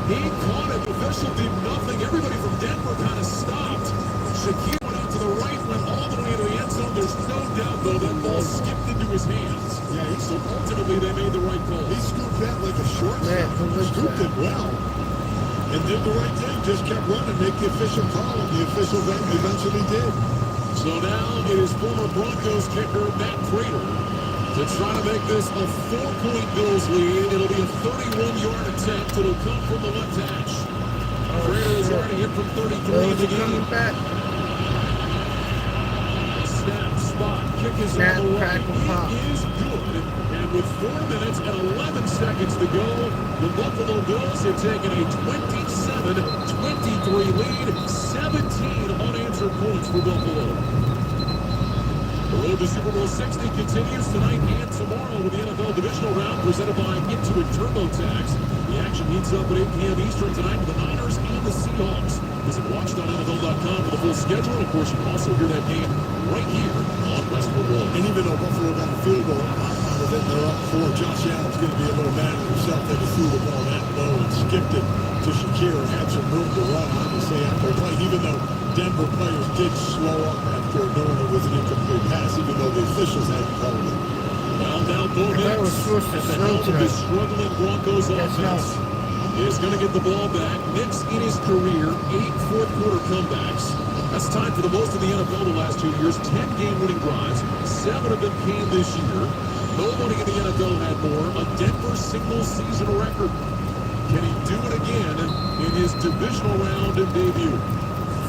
He caught it. The official did nothing. Everybody from Denver kind of stopped. Shakir went out to the right, went all the way to the end zone. There's no doubt, though, that ball skipped into his hands. Yeah, so ultimately they made the right call. He scooped that like a shortstop. Scooped it well. And did the right thing. Just kept running, make the official call, and the official eventually did. So now it is former Broncos kicker Matt Prater to try to make this a 4-point Bills lead. It'll be a 31-yard attempt. It'll come from the left hash. Prater is already hit from 33 in the game. Snap, spot, kick is on the way. It is good. And with 4 minutes and 11 seconds to go, the Buffalo Bills have taken a 27-23 lead. 17 unanswered points for Buffalo. The road to Super Bowl 60 continues tonight and tomorrow with the NFL Divisional Round presented by Intuit TurboTax. The action heats up at 8 p.m. Eastern tonight with the Niners and the Seahawks. Visit watch.nfl.com for the full schedule. And of course, you can also hear that game right here on Westwood One. And even though Buffalo got a field goal out of it, they're up 4. Josh Allen's going to be a little mad at himself that he threw the ball that low and skipped it to Shakir and had some room to run, obviously, after playing, even though Denver players did slow up after knowing it was an incomplete pass, even though the officials hadn't called it. Well, now Bo Nix at the helm of the struggling Broncos offense is going to get the ball back. Nix in his career, 8 fourth-quarter comebacks. That's tied for the most in the NFL the last 2 years. 10 game-winning drives. 7 of them came this year. Nobody in the NFL had more. A Denver single-season record. Can he do it again in his divisional round debut?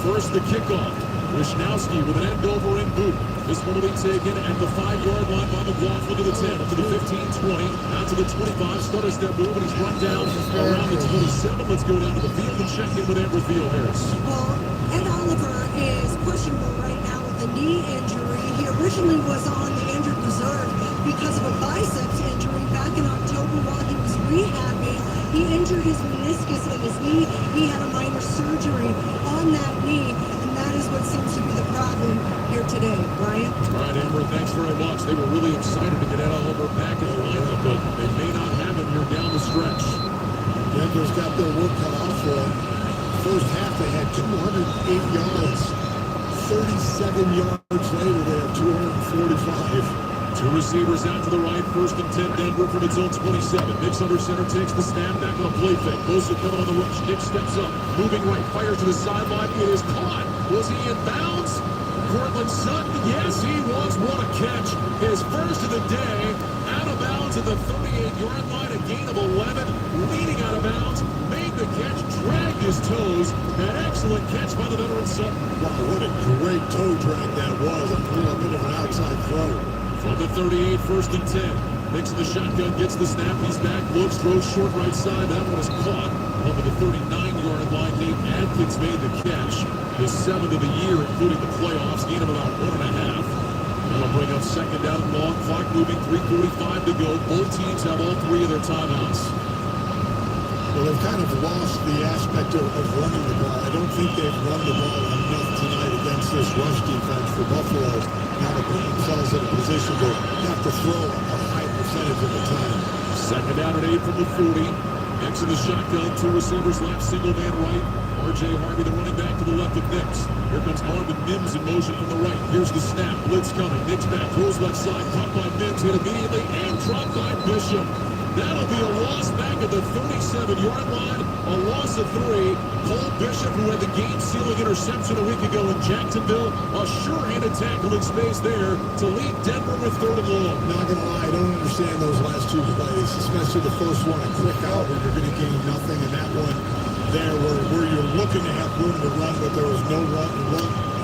First, the kickoff. Wishnowski with an end-over-end boot. This one will be taken at the 5-yard line by McLaughlin to the 10, to the 15-20, out to the 25. Stutter step move, and he's run down around the 27. Let's go down to the field and check in with Amber Field Harris. Well, Ed Oliver is questionable right now with a knee injury. He originally was on the injured reserve because of a biceps injury back in October while he was rehabbing. He injured his meniscus in his knee. He had a minor surgery on that knee, and that is what seems to be the problem here today. Ryan? All right, Amber, thanks very much. They were really excited to get Ed Oliver back in the lineup, but they may not have him here down the stretch. Denver's got their work cut out for them. First half, they had 208 yards. 37 yards later, they have 245. Two receivers out to the right. First and 10, Denver from its own 27. Nix under center, takes the snap, back on a play fake. Bosa coming on the rush. Nix steps up, moving right, fires to the sideline. It is caught. Was he in bounds? Cortland Sutton, yes, he was. What a catch. His first of the day. Out of bounds at the 38-yard line. A gain of 11. Leading out of bounds. Made the catch, dragged his toes. An excellent catch by the veteran Sutton. Wow, what a great toe drag that was. A little bit of an outside throw. From the 38, first and 10. Nix in the shotgun, gets the snap. He's back, looks, throws short right side. That one is caught over the 39-yard line. Nate Adkins made the catch. His 7th of the year, including the playoffs. Gain of about 1.5. That'll bring up second down and long. Clock moving, 3:45 to go. Both teams have all 3 of their timeouts. Well, they've kind of lost the aspect of running the ball. I don't think they've run the ball enough tonight against this rush defense for Buffalo. Now to put themselves in a position to have to throw a high percentage of the time. Second down and 8 from the 40. Nix in the shotgun, 2 receivers left, single man right. R.J. Harvey, the running back, to the left of Nix. Here comes Marvin Mims in motion from the right. Here's the snap. Blitz coming. Nix back, throws left side. Caught by Mims, hit immediately, and dropped by Bishop. That'll be a loss back at the 37-yard line. A loss of 3. Cole Bishop, who had the game-sealing interception a week ago in Jacksonville, a sure-handed tackle in space there to lead Denver with 3rd and long. Not going to lie, I don't understand those last 2 plays, especially the first one, a quick out where you're going to gain nothing, and that one there where you're looking to have room to run, but there was no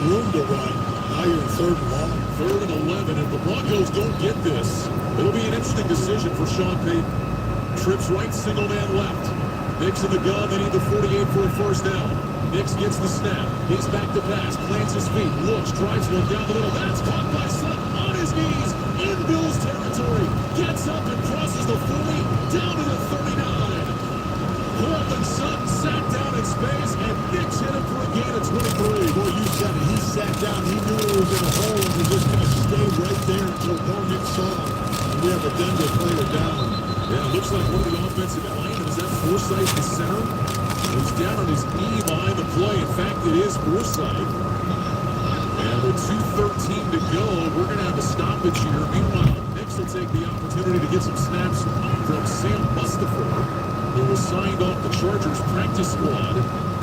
room to run. Now you're in 3rd and long. 3rd and 11. If the Broncos don't get this, it'll be an interesting decision for Sean Payton. Trips right, single man left. Nix in the gun, they need the 48 for a first down. Nix gets the snap. He's back to pass, plants his feet, looks, drives one down the middle. That's caught by Sutton on his knees in Bills territory. Gets up and crosses the 40, down to the 39. Cortland Sutton sat down in space, and Nix hit him for a gain of 23. Boy, you said it. He sat down. He knew it was in a hole and was just going to stay right there until Nix saw him. And we have a Denver player down. Yeah, it looks like one of the offensive linemen. Is that Forsythe, the center? play. In fact, it is Forsythe. And with 2:13 to go, we're going to have a stoppage here. Meanwhile, Nix will take the opportunity to get some snaps from Sam Mustipher, who was signed off the Chargers practice squad,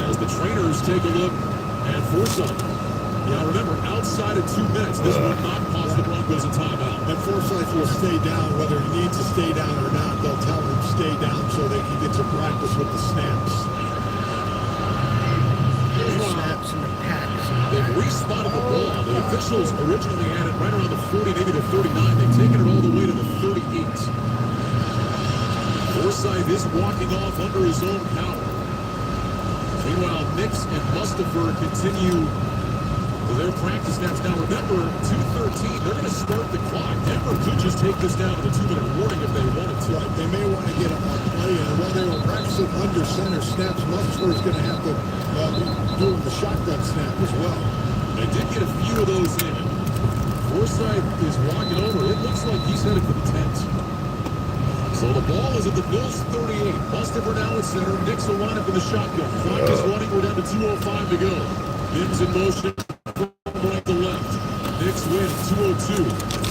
as the trainers take a look at Forsythe. Now remember, outside of 2 minutes, this will not cost the Broncos a timeout. And Forsythe will stay down, whether he needs to stay down or not. They'll tell him to stay down so they can get some practice with the snaps. Snaps and the packs. They've respotted the ball. The officials originally had it right around the 40, maybe the 39. They've taken it all the way to the 38. Forsythe is walking off under his own power. Meanwhile, Nix and Mustipher continue their practice snaps. Now remember, 2:13, they're going to start the clock. Denver could just take this down to the 2-minute warning if they wanted to. Right, they may want to get a play in. While they were practicing under center snaps, Mustipher is going to have to be doing the shotgun snap as well. They did get a few of those in. Forsythe is walking over. It looks like he's headed for the tent. So the ball is at the Bills' 38. Mustipher now at center. Nix will line up in the shotgun. Clock is running. We're down to 2:05 to go. Mims in motion. Right to left. Nix wins 2:02,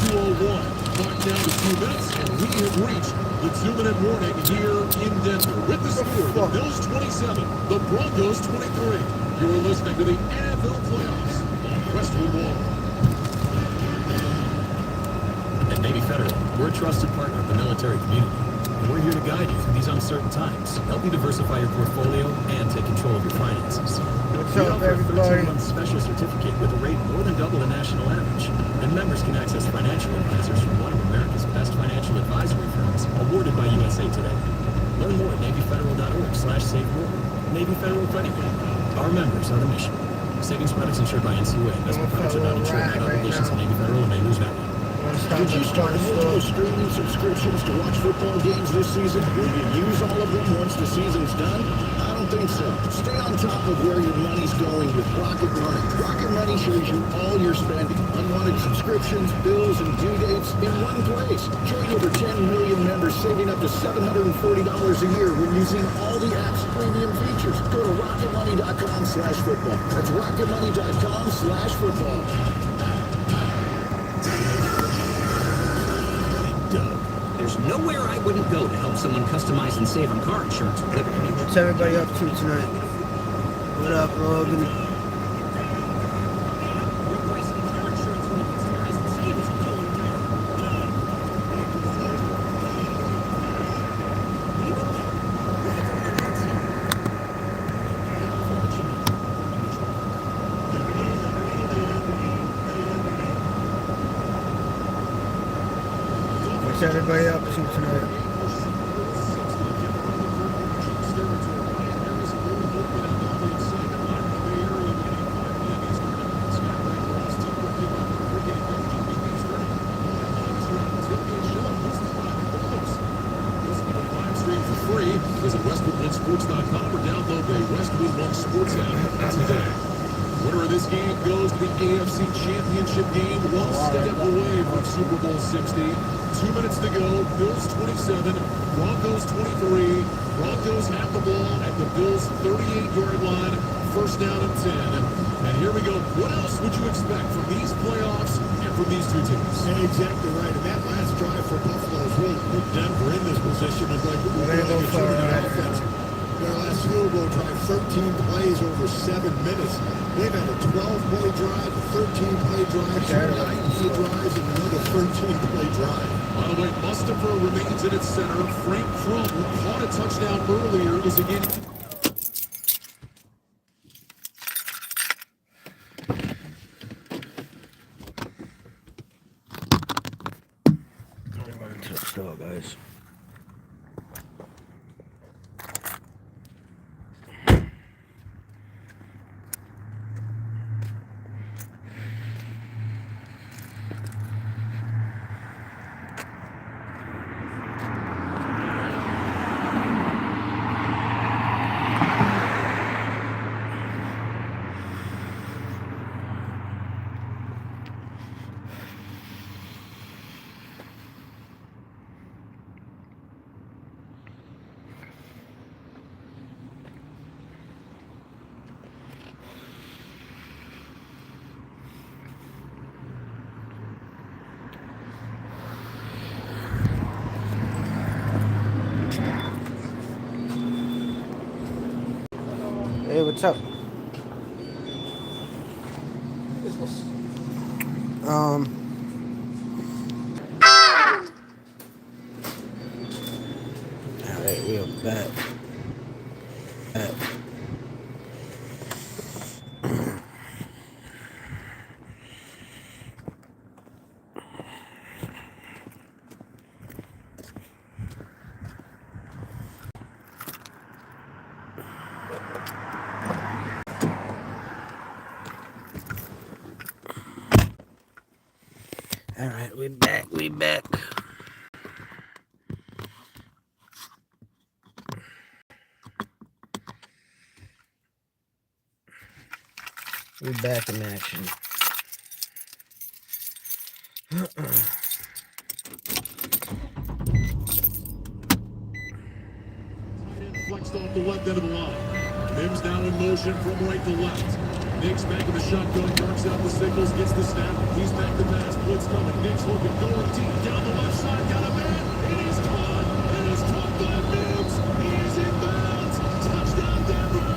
2:01. Clock down to 2 minutes, and we have reached the 2-minute warning here in Denver. With the score, the Bills 27, the Broncos 23. You're listening to the NFL Playoffs on Westwood One. At Navy Federal, we're a trusted partner of the military community. And we're here to guide you through these uncertain times, help you diversify your portfolio, and take control of your finances. What's We up, offer a everybody? 13-month special certificate with a rate more than double the national average. And members can access financial advisors from one of America's best financial advisory firms, awarded by USA Today. Learn more at NavyFederal.org/SaveMore. Navy Federal Credit Union. Our members are the mission. Savings products insured by NCUA. Investment products are not insured by obligations of Navy Federal and may lose value. Did you start multiple streaming subscriptions to watch football games this season? Will you use all of them once the season's done? I don't think so. Stay on top of where your money's going with Rocket Money. Rocket Money shows you all your spending, unwanted subscriptions, bills, and due dates in one place. Join over 10 million members saving up to $740 a year when using all the app's premium features. Go to rocketmoney.com/football. That's rocketmoney.com/football. Doug, there's nowhere I wouldn't go to help someone customize and save on car insurance with Liberty. What's everybody up to tonight? What up, Logan? Repricing car insurance when you customize and save is going down. What's everybody up to tonight? Visit WestwoodOneSports.com or download the Westwood One Sports app today. Winner of this game goes to the AFC Championship game, one step away from Super Bowl 60. 2 minutes to go. Bills 27, Broncos 23. Broncos have the ball at the Bills' 38-yard line. First down and 10. And here we go. What else would you expect from these playoffs and from these two teams? Yeah, exactly right. And that last drive for Buffalo has really put Denver in this position of like We're gonna go for it. offense. Their last field goal drive, 13 plays over 7 minutes. They've had a 12-play drive, a 13-play drive, 2 9-play drives, and another 13-play drive. By the way, Mustipher remains at its center. Frank Krum, who caught a touchdown earlier, is again. Let's go, guys. Hey, what's up? Alright, we are back. Alright, we back. We back in action. Flexed off the left end of the line. Mims now in motion from right to left. Nick's back in the shotgun, marks out the signals, gets the snap. He's back to pass. Blitz coming. Nick's looking, going deep down the left side. Got a man. It is caught. It is caught by Mims. He is in bounds. Touchdown, Denver.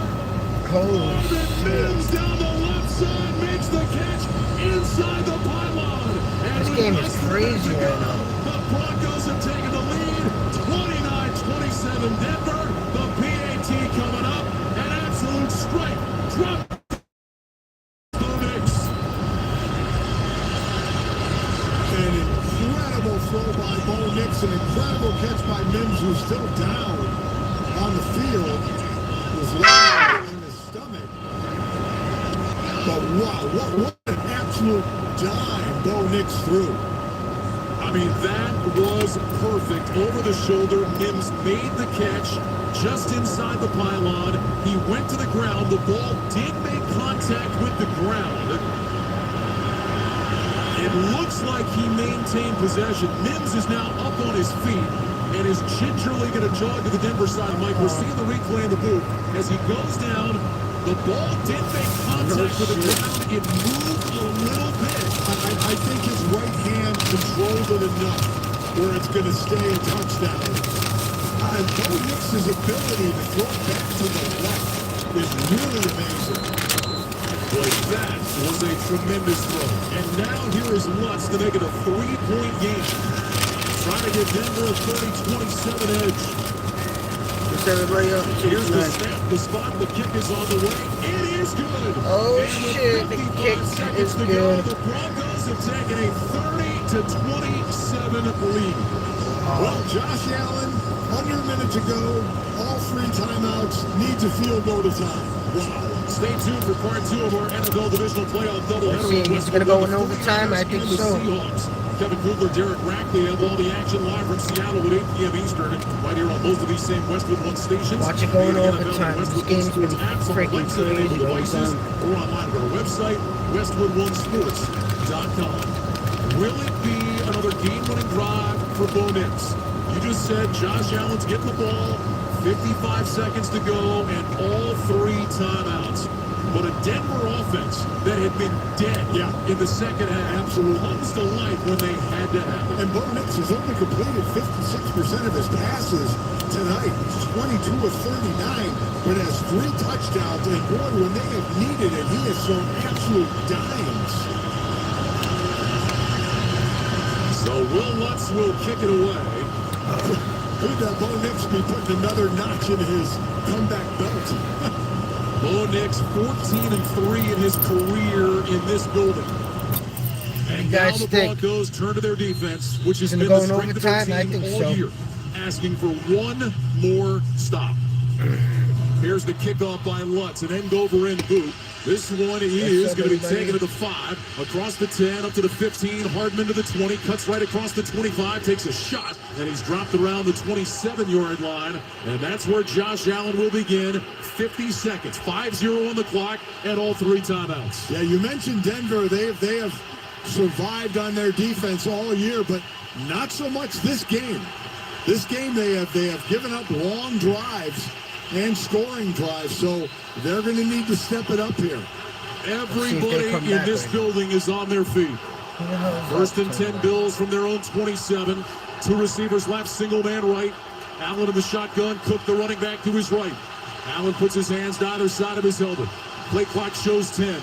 Holy Mims down the left side makes the catch inside the pylon. And This with game less is than a crazy minute to right go, now. The Broncos have taken the lead. 29-27 Denver. The PAT coming up. An absolute strike. Drop. Bo Nix. An incredible throw by Bo Nix, an incredible catch by Mims, who's still down on the field. Was landed in the stomach. But wow, what an absolute dime Bo Nix threw. I mean, that was perfect. Over the shoulder, Mims made the catch just inside the pylon. He went to the ground. The ball did make contact with the ground. It looks like he maintained possession. Mims is now up on his feet and is gingerly going to jog to the Denver side. Mike, we're seeing the replay in the booth. As he goes down, the ball did make contact with the ground. It moved a little bit. I think his right hand controlled it enough where it's going to stay a touchdown. And Bo Nix's ability to throw back to the left is really amazing. Boy, that was a tremendous throw. And now here is Lutz to make it a 3-point game. Trying to get Denver a 30-27 edge. What's everybody up to Here's the tonight? snap, the spot, the kick is on the way. It is good. Oh, And with shit, the 55 kick seconds is to good. go, the Broncos have taken a 30-27 lead. Well, Josh Allen, under a minute to go, all three timeouts, needs a field goal to time. Wow. Stay tuned for part 2 of our NFL Divisional Playoff doubleheader. Let's see, he's gonna go in overtime? I think The so. Seahawks. Kevin Kugler, Derek Rackley have all the action live from Seattle at 8 p.m. Eastern, right here on both of these same Westwood One stations. Watch it go in The NFL overtime. This Westwood game's One Sports gonna be apps on freaking Alexa and crazy mobile devices, overtime. or online at our website, westwood1sports.com. Will it be another game-winning drive for Bo Nix? You just said Josh Allen's getting the ball, 55 seconds to go, and all 3 timeouts. But a Denver offense that had been dead in the second half Absolutely. comes to life when they had to have it. And Bo Nix has only completed 56% of his passes tonight. He's 22 of 39, but has 3 touchdowns. And boy, when they have needed it, he has thrown absolute dimes. So Will Lutz will kick it away. Could Bo Nix be putting another notch in his comeback belt? Bo Nix 14-3 in his career in this building. And You now guys the think Broncos turn to their defense, which has gonna been go the in strength of their overtime? I team think all so. year, asking for one more stop. Here's the kickoff by Lutz, an end over end boot. This one is up, going to be everybody? taken to the 5, across the 10, up to the 15, Hardman to the 20, cuts right across the 25, takes a shot, and he's dropped around the 27-yard line, and that's where Josh Allen will begin. 50 seconds, 5-0 on the clock, and all 3 timeouts. Yeah, you mentioned Denver. They have survived on their defense all year, but not so much this game. This game they have given up long drives and scoring drives, so they're going to need to step it up here. Everybody come in back this right. building is on their feet. Who the hell is First and that? 10 Bills from their own 27. 2 receivers left, single man right. Allen in the shotgun, Cook the running back to his right. Allen puts his hands to either side of his helmet. Play clock shows 10.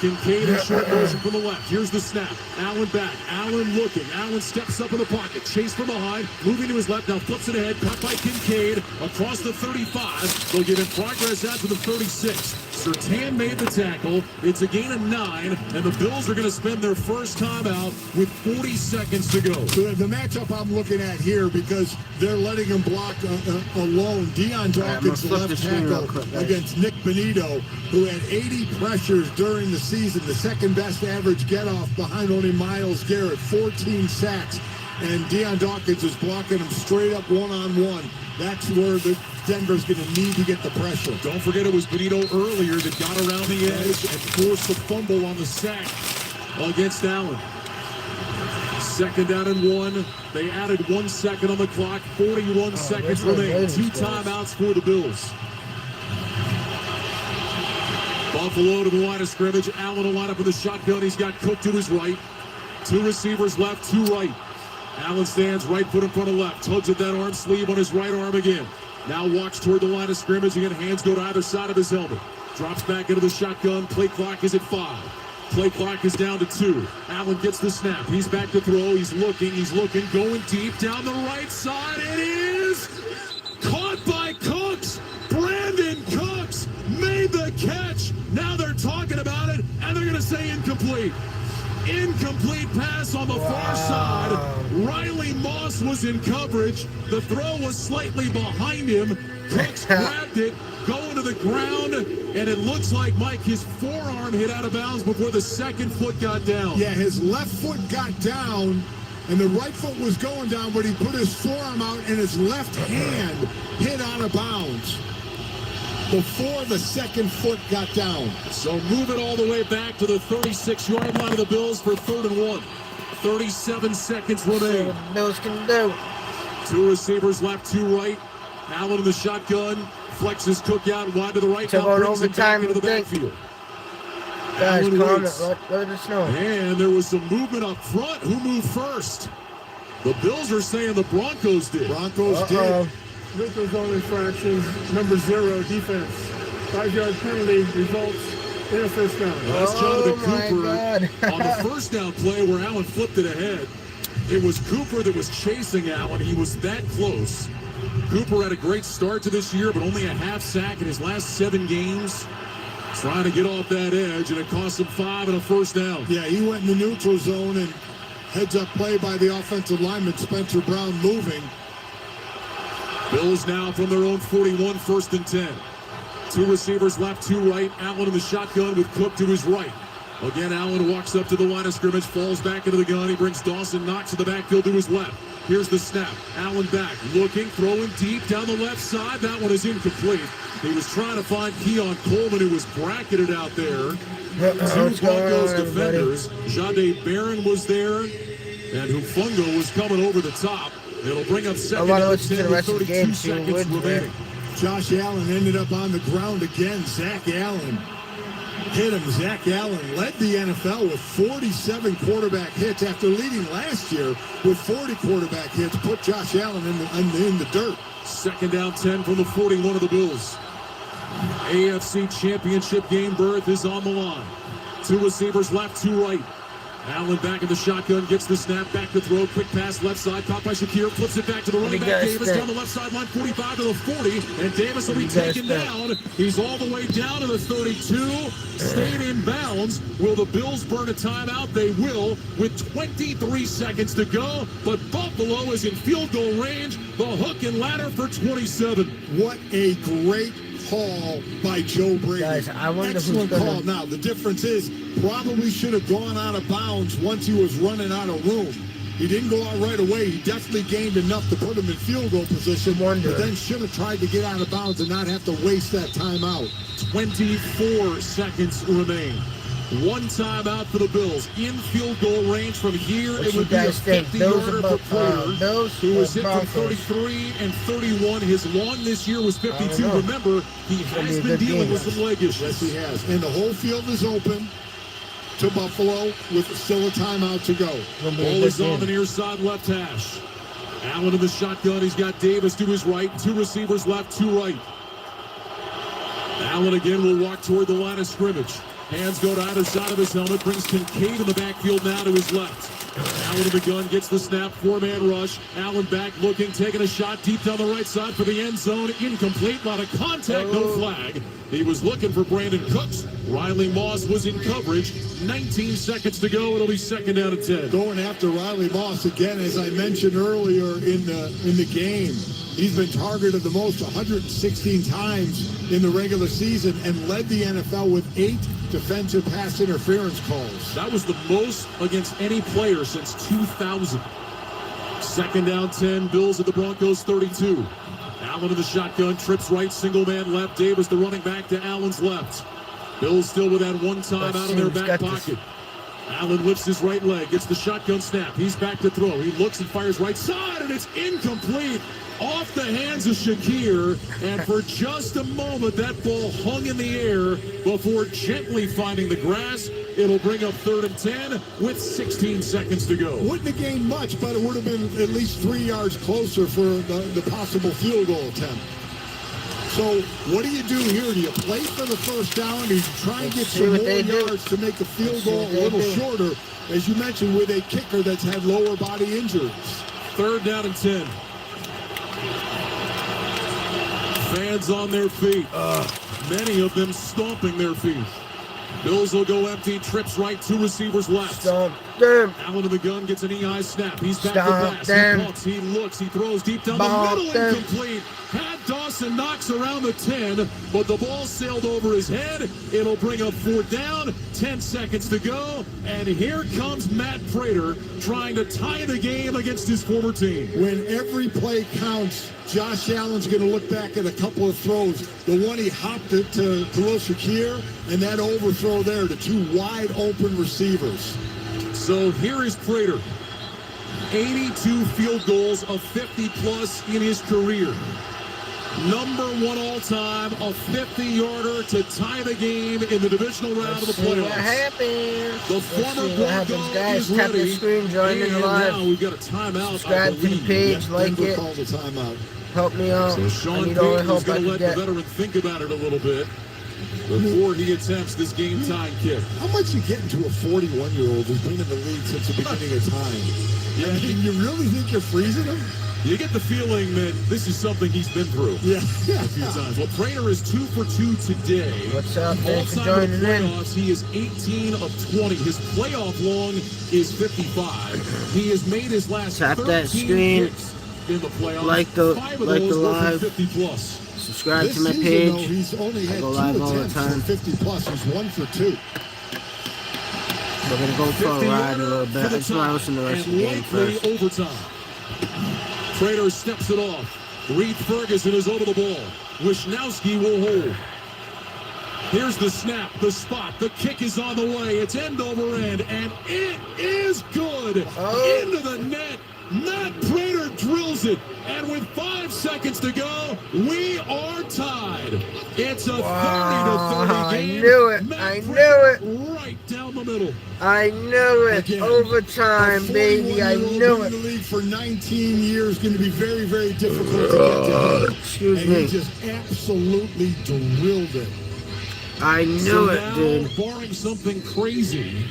Kincaid in short motion from the left. Here's the snap. Allen back. Allen looking. Allen steps up in the pocket. Chase from behind. Moving to his left. Now flips it ahead. Caught by Kincaid. Across the 35. They'll give him progress out to the 36. Surtain made the tackle. It's a gain of 9. And the Bills are going to spend their first timeout with 40 seconds to go. So the matchup I'm looking at here, because they're letting him block alone. Deion Dawkins, flip the left screen real tackle, quick, guys. against Nick Benito, who had 80 pressures during the season, the second best average get-off behind only Myles Garrett, 14 sacks. And Deion Dawkins is blocking him straight up one-on-one. That's where Denver's going to need to get the pressure. Don't forget it was Benito earlier that got around the edge and forced the fumble on the sack against Allen. 2nd down and 1. They added 1 second on the clock. 41 seconds remain. 2 timeouts for the Bills. Buffalo to the line of scrimmage. Allen will line up with the shotgun. He's got Cook to his right. 2 receivers left, 2 right. Allen stands right foot in front of left. Tugs at that arm sleeve on his right arm again. Now walks toward the line of scrimmage. Again, hands go to either side of his helmet. Drops back into the shotgun. Play clock is at 5. Play clock is down to 2. Allen gets the snap. He's back to throw. He's looking, going deep down the right side. It is caught by Cooks. Brandon Cooks made the catch. Now they're talking about it, and they're going to say incomplete. Incomplete pass on the far side. Riley Moss was in coverage. The throw was slightly behind him. Cooks grabbed it, going to the ground, and it looks like, Mike, his forearm hit out of bounds before the second foot got down. Yeah, his left foot got down, and the right foot was going down, but he put his forearm out, and his left hand hit out of bounds before the second foot got down. So move it all the way back to the 36-yard line of the Bills for 3rd and 1. 37 seconds See remain. what the Bills can do. 2 receivers left, 2 right. Allen in the shotgun. Flexes Cook out wide to the right. So Now going brings him back overtime, into the you think? backfield. Guys, Allen calm waits. it. Let it snow. And there was some movement up front. Who moved first? The Bills are saying the Broncos did. Broncos Uh-oh. did. Neutral zone infraction, number 0, defense. 5-yard penalty results in a first down. That's Jonathan Oh, my Cooper God. on the first down play where Allen flipped it ahead. It was Cooper that was chasing Allen. He was that close. Cooper had a great start to this year, but only a half sack in his last 7 games. Trying to get off that edge, and it cost him 5 and a first down. Yeah, he went in the neutral zone, and heads-up play by the offensive lineman, Spencer Brown, moving. Bills now from their own 41, 1st and 10. 2 receivers left, 2 right. Allen in the shotgun with Cook to his right. Again, Allen walks up to the line of scrimmage, falls back into the gun. He brings Dawson Knox to the backfield to his left. Here's the snap. Allen back, looking, throwing deep down the left side. That one is incomplete. He was trying to find Keon Coleman, who was bracketed out there. 2 Broncos defenders. Jade Barron was there, and Hufungo was coming over the top. It'll bring up 2nd wanna and listen to 10 the with rest of the 32 game, see seconds Woods remaining. Josh Allen ended up on the ground again. Zach Allen hit him. Zach Allen led the NFL with 47 quarterback hits after leading last year with 40 quarterback hits. Put Josh Allen in the dirt. 2nd down 10 from the 41 of the Bills. AFC Championship game berth is on the line. 2 receivers left, 2 right. Allen back in the shotgun, gets the snap, back to throw, quick pass left side, caught by Shakir, flips it back to the running back, Davis down the left sideline, 45 to the 40, and Davis will be taken down. He's all the way down to the 32, staying in bounds. Will the Bills burn a timeout? They will, with 23 seconds to go, but Buffalo is in field goal range, the hook and ladder for 27. What a great call by Joe Brady. Guys, I wonder who's Excellent gonna- call. Now, the difference is probably should have gone out of bounds once he was running out of room. He didn't go out right away. He definitely gained enough to put him in field goal position, Wonder. but then should have tried to get out of bounds and not have to waste that timeout. 24 seconds remain. 1 timeout for the Bills. In field goal range from here, What it you would be a guys think? Bills 50-yarder or for Prater, Bills who was or hit from Broncos? 33 and 31. His long this year was 52. know. Remember, he gonna be has a been good dealing game. with some leg Yes, issues. he has. And the whole field is open to Buffalo with still a timeout to go. Gonna be a Ball good is on game. the near side left hash. Allen in the shotgun. He's got Davis to his right. 2 receivers left, 2 right. Allen again will walk toward the line of scrimmage. Hands go to either side of his helmet, brings Kincaid in the backfield now to his left. Allen in the gun, gets the snap, four-man rush. Allen back looking, taking a shot deep down the right side for the end zone. Incomplete, lot of contact, no flag. He was looking for Brandon Cooks. Riley Moss was in coverage. 19 seconds to go. It'll be second down and 10. Going after Riley Moss again, as I mentioned earlier in the game. He's been targeted the most, 116 times in the regular season, and led the NFL with 8 defensive pass interference calls. That was the most against any player since 2000. Second down 10, Bills at the Broncos 32. Allen in the shotgun, trips right, single man left. Davis, the running back, to Allen's left. Bills still with that one time out of their back pocket. Allen lifts his right leg, gets the shotgun snap. He's back to throw. He looks and fires right side, and it's incomplete. Off the hands of Shakir, and for just a moment, that ball hung in the air before gently finding the grass. It'll bring up third and 10 with 16 seconds to go. Wouldn't have gained much, but it would have been at least 3 yards closer for the possible field goal attempt. So what do you do here? Do you play for the first down? Do you try and get some more yards to make the field goal a little shorter, as you mentioned, with a kicker that's had lower body injuries? Third down and 10. Fans on their feet. Many of them stomping their feet. Bills will go empty. Trips right, 2 receivers left. Stomp them. Allen in the gun gets an EI snap. He's back Stomp to pass. them. He pumps. He looks. He throws deep down Bomb the middle. them. Incomplete. Pat Dawson knocks around the 10, but the ball sailed over his head. It'll bring up fourth down. 10 seconds to go. And here comes Matt Prater trying to tie the game against his former team. When every play counts, Josh Allen's going to look back at a couple of throws. The one he hopped it to Khalil Shakir, and that overthrow there to 2 wide open receivers. So here is Prater. 82 field goals of 50-plus in his career. Number 1 all-time, a 50-yarder to tie the game in the divisional round of the See what playoffs. happens. The former See what happens, Bronco guys. is Tap the ready. screen, join in And live. now we've got a timeout. Subscribe to the page, like Denver it. called a timeout. Help me out. So I Sean need all the Payton is help I going to can let get. the veteran think about it a little bit before he attempts this game-tying kick. How much you get into a 41-year-old who's been in the league since the beginning of time? Yeah, I mean, you really think you're freezing him? You get the feeling that this is something he's been through Yeah. a few times. Well, Prater is 2 for 2 today. What's up? Thanks for All-time in the joining in. playoffs, he is 18 of 20. His playoff long is 55. He has made his last Tap 13 that screen. kicks in the playoffs. Like the 5 of like those the were from live. 50-plus. Subscribe This to my season, page. though, he's only had go 2 live all the attempts time. for 50-plus. He's 1 for 2. We're gonna go for a ride a little bit. I just want to listen to the rest of the game first. Overtime. Prater steps it off. Reed Ferguson is over the ball. Wisnowski will hold. Here's the snap, the spot, the kick is on the way. It's end over end, and it is good. Into the net. Matt Prater drills it, and with 5 seconds to go, we are tied. It's a 30-30 I game. knew it. Matt I knew Prater it. right down the middle. I knew it. Again, Overtime, a baby. I 41-year-old knew been in it. the league for 19 years, going to be very, very difficult to get to him. Excuse And me. he just absolutely drilled it. I So knew it, now, dude. barring something crazy,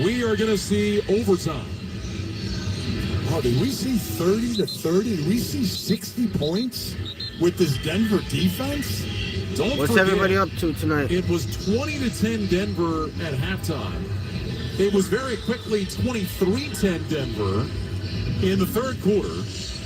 we are going to see overtime. Oh, did we see 30-30? Did we see 60 points with this Denver defense? Don't What's forget, everybody up to tonight? It was 20-10 Denver at halftime. It was very quickly 23-10 Denver in the third quarter.